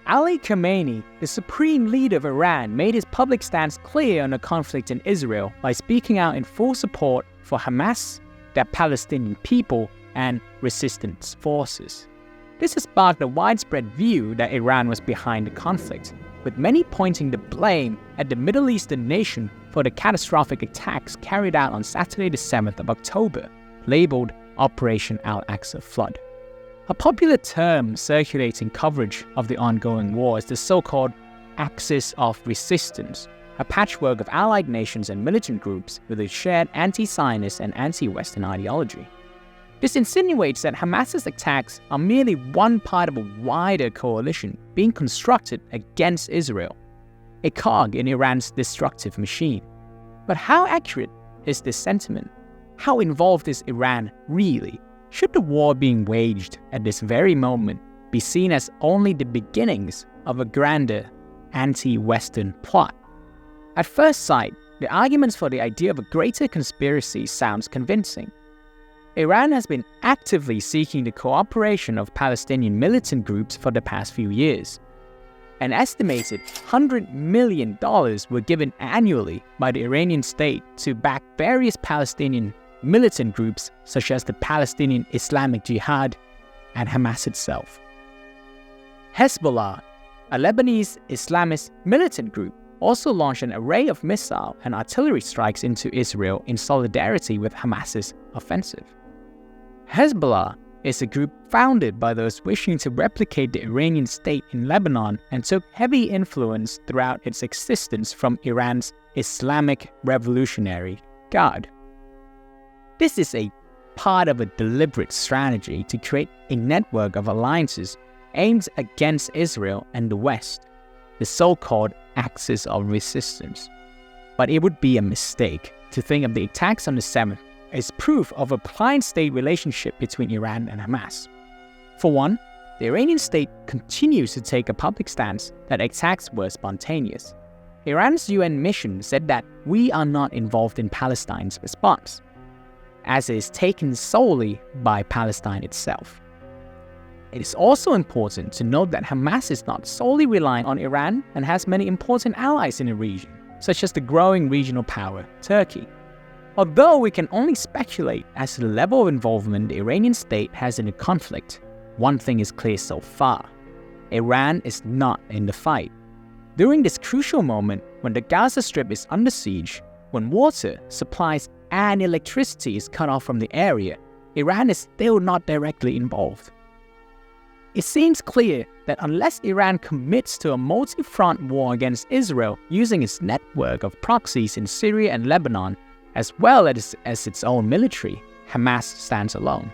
Ali Khamenei, the supreme leader of Iran, made his public stance clear on the conflict in Israel by speaking out in full support for Hamas, the Palestinian people, and resistance forces. This has sparked a widespread view that Iran was behind the conflict, with many pointing the blame at the Middle Eastern nation for the catastrophic attacks carried out on Saturday the 7th of October, labeled Operation Al-Aqsa Flood. A popular term circulating coverage of the ongoing war is the so-called Axis of Resistance, a patchwork of allied nations and militant groups with a shared anti-Zionist and anti-Western ideology. This insinuates that Hamas's attacks are merely one part of a wider coalition being constructed against Israel, a cog in Iran's destructive machine. But how accurate is this sentiment? How involved is Iran really? Should the war being waged at this very moment be seen as only the beginnings of a grander anti-Western plot? At first sight, the arguments for the idea of a greater conspiracy sounds convincing. Iran has been actively seeking the cooperation of Palestinian militant groups for the past few years. An estimated $100 million were given annually by the Iranian state to back various Palestinian militant groups such as the Palestinian Islamic Jihad and Hamas itself. Hezbollah, a Lebanese Islamist militant group, also launched an array of missile and artillery strikes into Israel in solidarity with Hamas's offensive. Hezbollah is a group founded by those wishing to replicate the Iranian state in Lebanon and took heavy influence throughout its existence from Iran's Islamic Revolutionary Guard. This is a part of a deliberate strategy to create a network of alliances aimed against Israel and the West, the so-called Axis of Resistance. But it would be a mistake to think of the attacks on the 7th as proof of a client-state relationship between Iran and Hamas. For one, the Iranian state continues to take a public stance that attacks were spontaneous. Iran's UN mission said that we are not involved in Palestine's response, as it is taken solely by Palestine itself. It is also important to note that Hamas is not solely reliant on Iran and has many important allies in the region, such as the growing regional power, Turkey. Although we can only speculate as to the level of involvement the Iranian state has in the conflict, one thing is clear so far: Iran is not in the fight. During this crucial moment, when the Gaza Strip is under siege, when water, supplies, and electricity is cut off from the area, Iran is still not directly involved. It seems clear that unless Iran commits to a multi-front war against Israel using its network of proxies in Syria and Lebanon, as well as its own military, Hamas stands alone.